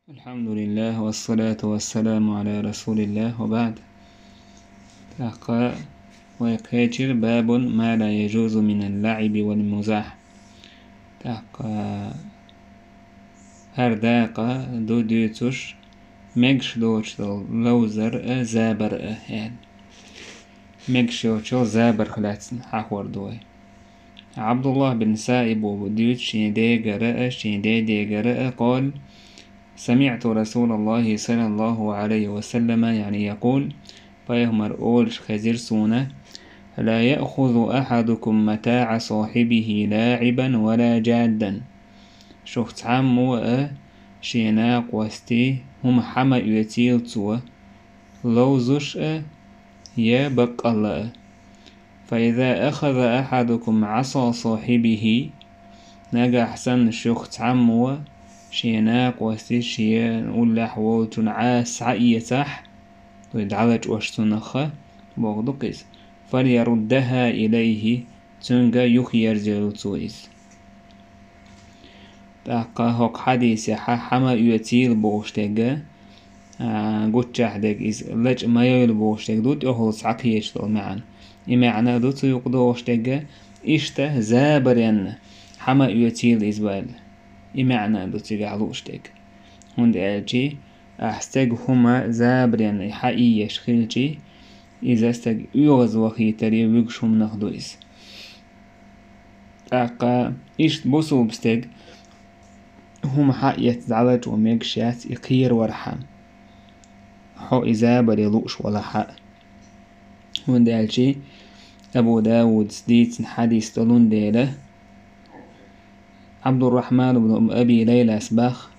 الحمد لله والصلاة والسلام على رسول الله وبعد. ويكاتر باب ما لا يجوز من اللعب والمزاح. هر داقة دو دوتش مجش دوتش لوزر زابر يعني مجش يوتشل زابر خلاتن حاور دوي. عبد الله بن سائب وبديوت شين دي قال: سمعت رسول الله صلى الله عليه وسلم يعني يقول: بيهمر أولش خزير سونة: لا يأخذ أحدكم متاع صاحبه لاعبا ولا جادا. شخص عمو شيناق وستي هم حما يتيل توا لوزش يا بق الله. فإذا أخذ أحدكم عصا صاحبه نجح سن شخص عمو شيناق وستي شين ولا حوالتون عاس عيتح ويدعلج واشتنخ بغدقز فليردها إليه تنجا يخير زيلوتويز. تاقا هوك حديث حما يتيل بوشتغ قوتشح دك إز لج ما يل بوشتغ دوت أهلس عقيش دول معنا إمعنا دوت يقدوشتغ إشته زابرين حما يتيل إزبال إمعنا دوت يقعلوشتغ هند ألجي أحستغ هما زابرين حقيش خلجي إذا استغ يغز وخي تري ويقشهم نخدويز. تاقا إشت بوسو بستغ هم حقيت زعلج وميقشات يقير ورحام حو إذا بريلوش ولا حق. هند ألجي أبو داود سديت حديث تلون ديله عبد الرحمن بن أبي ليلى أسباخ: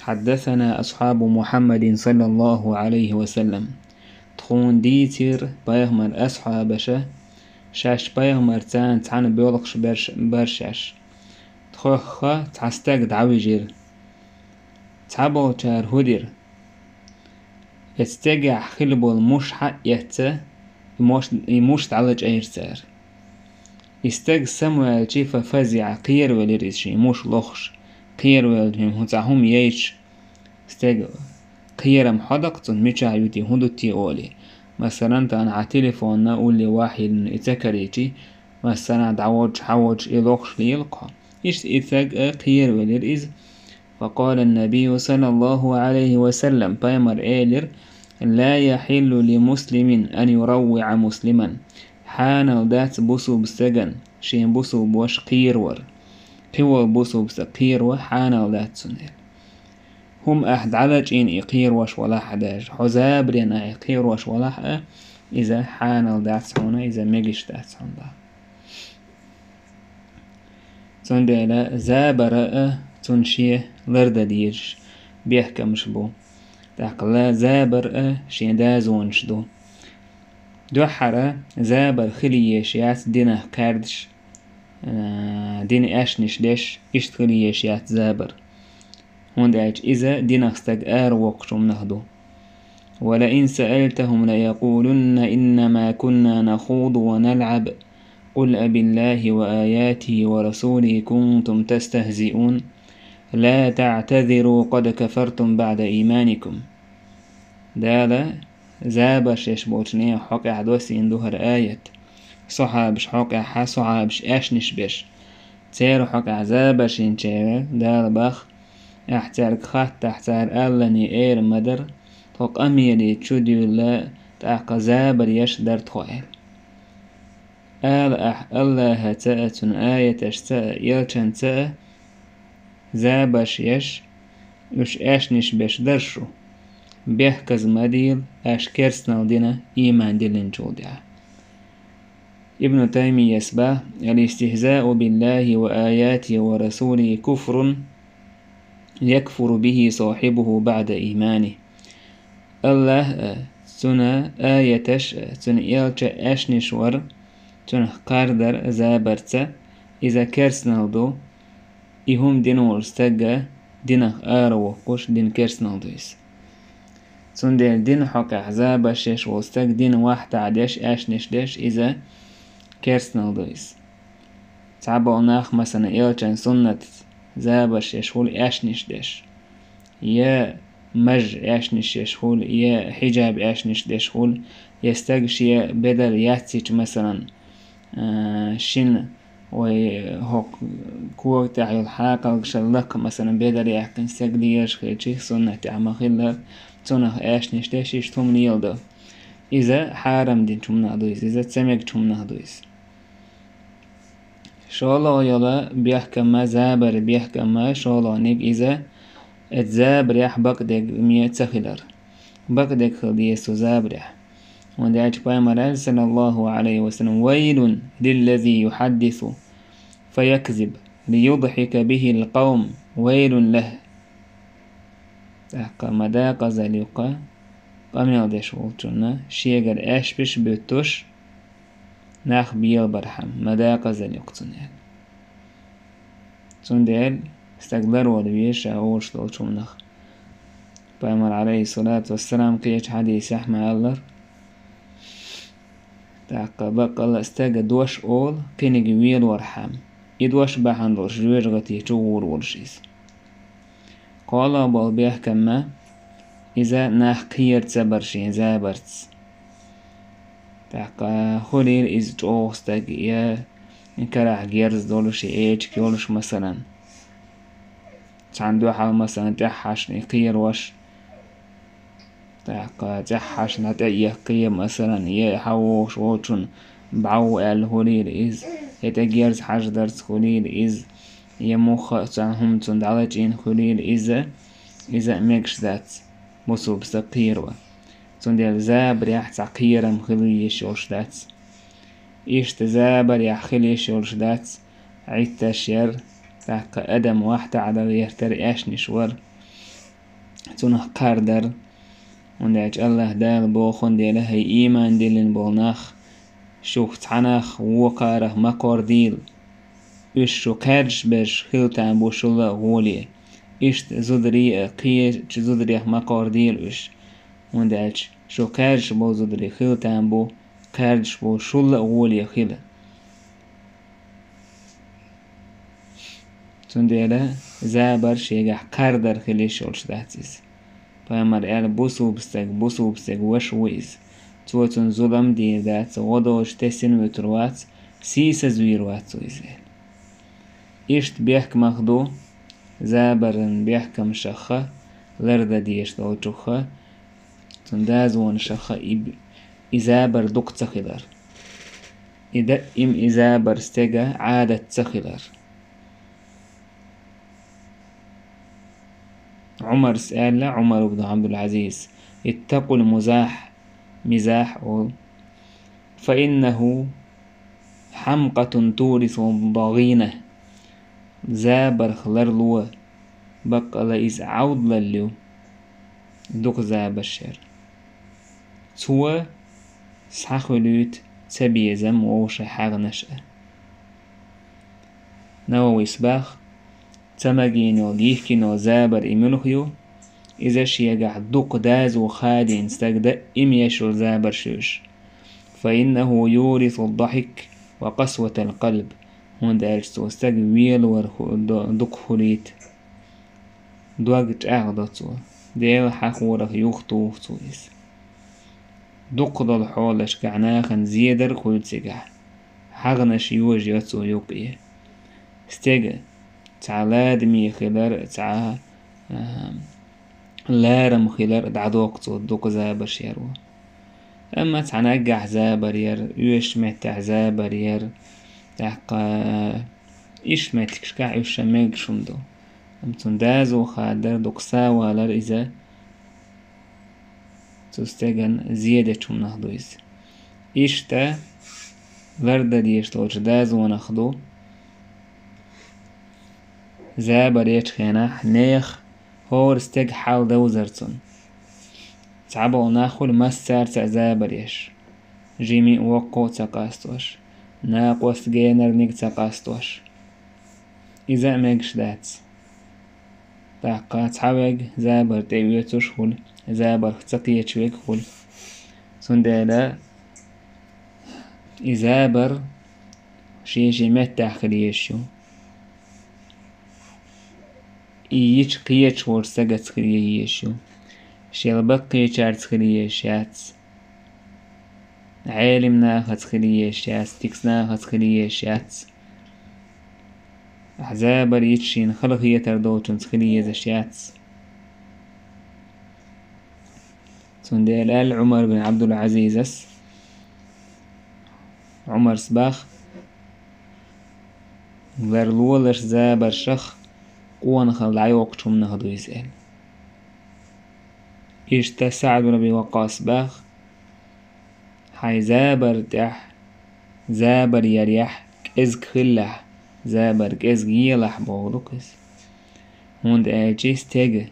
حدثنا أصحاب محمد صلى الله عليه وسلم تخون ديتر بيغمر أصحابشه شاش بيغمر تان بيولقش برشاش تخوخ تعستاق دعويجير تعبو تار هدير يتستقع خلبو المش حق يتا يموش تعلج ايرتار يستق سموال جيفا فزع قير وليريش يموش لخش قير وليريش هتعهم ييش استق قير محدقتن ميشا يوتي هندوتي أولي مثلا تان ع تليفون أولي واحد اتكريتي مثلا دعوج حوج إلوخش ليلقى إيش إثاق قير وليريز. فقال النبي صلى الله عليه وسلم بايمر إيلر: لا يحل لمسلم أن يروع مسلما حان ذات بوسو بسجن شين بوسو بوش قيرور قوى بوسو بسقير وحان ذات سنير هم أحد علج إن إقير وش ولا حداج حزابرين إقير وش ولا حق إذا حان ذات سنة إذا مجش ذات سنة تندلا زابر تنشيه لرد ديج بيحكمش بو تاقلا زابر شين دازونش دو دوحرة زابر خليشيات دينه كاردش دين أشنش ديش إشت خليشيات زابر هون داج إذا دينه استقار وقشم نهدو. ولئن سألتهم ليقولن إنما كنا نخوض ونلعب قل أبي الله وآياته ورسوله كنتم تستهزئون لا تعتذروا قد كفرتم بعد إيمانكم. دالا زابش يشبوتني حق عدوسي اندوهر آيات صحابش حق صحابش أشنش بش تيرو حق عزابش انشير دال بخ احتار خط احتار ألني اير مدر توق أميلي تشوديو لا تاق زابر يشدر تخويل الله تأتن آية اشتاء يلشن تأ زابش يش أشنش بش درشو بيحكز مديل أشكرسنا دينا إيمان ديلن جودع. ابن تيمية يسبه: الاستهزاء بالله وآياته ورسوله كفر يكفر به صاحبه بعد إيمانه. الله تنا آيتش تن إلش أشنشور تن قاردر زابرت إذا كرسنا دو إهم دينور استجا دينه آرو وقش دين كرسنا دويس تندل دين حق أحزاب شش وستك دين واحد عدش أشنش دش إذا كرسنا دويس تعبوا ناخ مثلا إلشان سنة زابش يشول أشنش دش يا مج اشنش يشخول يا حجاب اشنش دشخول يستغشي بدل ياتسيج مثلا شن وهوك كور تاع الحاقة شلق مثلا بدل يحكن سجليش خيتشي سنة تعمل خلال سنة اشنش دشيش توم نيلدو إذا حارم دين توم نهدويس إذا تسميك توم نهدويس شالا يلا بيحكم زابر بيحكم شالا نيك إذا اتزابر بقدك مية سخلر بقدك خليسو زابر ودعج بامر صلى الله عليه وسلم ويل للذي يحدث فيكذب ليضحك به القوم ويل له تحقى مداق زليقا قمنا ديش ولتنا شيغر أشبش بيتوش ناخ بيل برحم مداق زليقتنا تندل استقدر ولبيش أوش لوتشمنخ بامر عليه الصلاة والسلام قيش حديث أحمد الله تاقا بقى استاقا دوش أول كينيجي ويل ورحم يدوش بحن روش جوير غتي جور ورشيس قال بالبيح كما إذا ناح قير تسبرشين زابرتس تاقا خليل إز جوستاق يا إنكراح جيرز دولوشي إيج كيولوش مثلا تاندو حال مثلا تحاش نقير وش تاقا تحاش نتأيه قير مثلا يحوش ووشن بعو الهليل إز يتجيرز حاج درس خليل إز يموخ تاهم تندعلجين خليل إذا ميكش ذات مصوب سقيروا تندل زابر يح تقيرم خليش يوش ذات إيش تزابر يح خليش يوش ذات عيد تشير تاقا أدم واحدة على يهتر إيش نشور تنه قاردر وندعج الله دال بوخون دي لهي إيمان ديلن بولناخ شوخ تعناخ وقاره مقور ديل إيش شو كارش بش خلتان بوشولا غولي إيش زودري قيش زودري مقور ديل إيش وندعج شو كارش بو زودري خلتان بو كارش بو شولا غولي خلا تنديلا زابر شيغح كاردر خليش ولش داتيس بامر بوسو بستك وش ويز توتن ظلم دي ذات غدوش تسن وتروات سيسا زويروات ويزيل إشت بيحك مخدو زابرن بيحكم شخة لرد ديش دو جخة تندازون شخة إزابر دوك تخلر إذا إزابر استجا عادة تخلر عمر سأل عمر بن عبد العزيز اتقوا المزاح مزاح فإنه حمقة تورث ضغينة زابر خلر لوا بقى لإز عود لليو دوك زابر شر توا سحخلوت تبيزم ووش حاغ نشأ نووي سباخ تمجينو ليحكينو زابر إملخيو إذا شيقع دوق دازو خادين استجد يشل زابر شوش فإنه يورث الضحك وقسوة القلب هون دارستو استج ويل دوق خليت دوغت أغدتو ديل حقورك يختو تويس دوق دل حولش كعناخن زيدر خلت سجح حغنش يوج يتسو يوقيه استجد تعالاد مي خلر تع لارم خلر دعدوق دوق زابر شيرو أما تعنقع زابر ير يوش متع زابر ير تحقا إيش متكشكع يوش ميج شندو أمتون دازو خادر دوق ساوا لر إذا تستجن زيادة شم نخدويس إيش تا لرد ديش توش دازو نخدو زابر يتخينح نيخ هور استج حال دوزرتون تعبو ناخل مسار زابر يش جيمي وقو تقاستوش ناقوس جينر نيك تقاستوش إذا ميكش دات تاقا تعوج زابر تيويتوش خل زابر تقيت ويك خل سندالا إزابر شيشي متى خليشو إيش قيتش ورسجت خليه يشو شيل بقي شارت خليه شاتس عالمنا خد خليه شاتس تكسنا خد خليه شاتس أحزابر يتشين خلق يتردوتن خليه زشاتس سندال آل عمر بن عبد العزيز عمر سباخ غرلولش زابر شخ قوان خلعي وقتهم نهضو يسأل إشتا سعد بن أبي وقاص باخ حي زابر تح زابر يريح كإزك خلح زابر كإزك يلح بولوكس هوند آجيس تيجي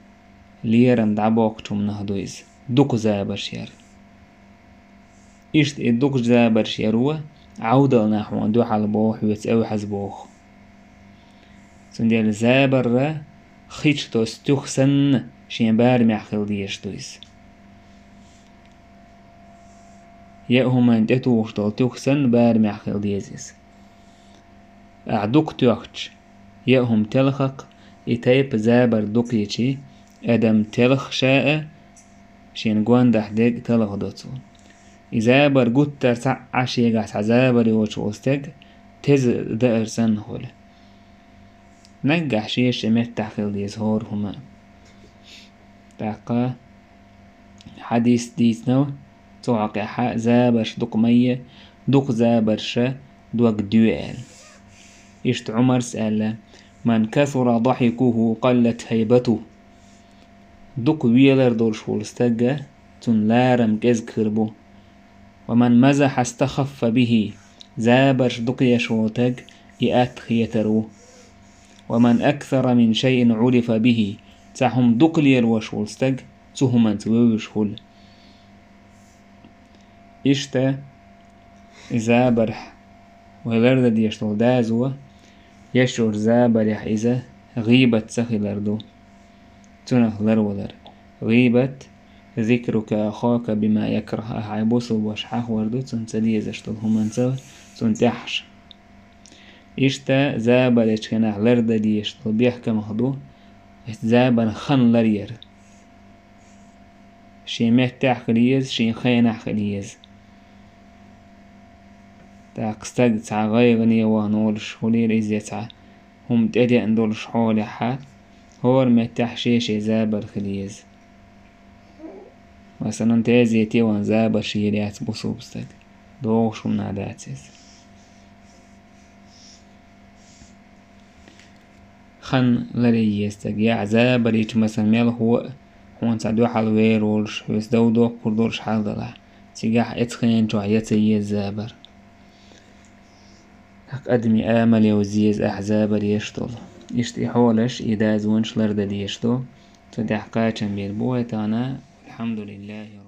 ليرن دعب وقتهم نهضو يس دوك زابر شير إشت الدوك زابر شيروه عودة نحو دو حال بوح ويتسأوي حزبوخ سنديل زابر خيش توس تخسن شين بار معخل ديش تويس يأهما انتتو وشتول تخسن بار معخل ديزيس أعدوك توخش يأهم تلخق إتايب زابر دوكيشي أدم تلخ شاء شين قواندح ديك تلخ دوتو إزابر قد ترسع عشيقاس عزابر يوش وستك تز دائر سنهول نجح شيش متح خل يزهور هما تاقا حديث ديسنو توعق حق زابرش دوق مية دوق زابرش دوق دوال إشت عمر سأل من كثر ضحكه قلت هيبته دوق ويلر دول شولستجة تن لارم كذكربو ومن مزح استخف به زابرش دوق يشوتج إئات خيترو ومن أكثر من شيء عرف به تحم دقلير وشولستج تهمن تويش هول إشتا زابرح وهلرد ديشتول دازوه يشعر زابرح إذا غيبة سخي لردو تنه لرولر غيبة ذكرك أخاك بما يكره أحيبوسو وشحاه وردو تنسليه زشتول همن سو تنتحش إشتا زابرش كنه لرد ديشتول بيحكى مهدو زابر خن لرير شي مهتاح خليز شي خينح خليز تاقستاق تسع غيغني وانولش هولير إزيتع هم تأدي اندولش حولي حا هور مهتاح شي زابر خليز مثلا تازيتي وان زابر شيريات بصوبستاق دوغش من عداتيز خن لريستاق يا زابر يج مثلا ميل هو هون سعدو حلوير ولش ويسدو دوغ كردولش حال دلع تيجاح اتخين جو عياتي الزابر هك أدمي آمل يوزيز أحزابر يشتل يشتي حولش إداز ونش لرد ديشتو تدي حقاچن بيربوه تانا الحمد لله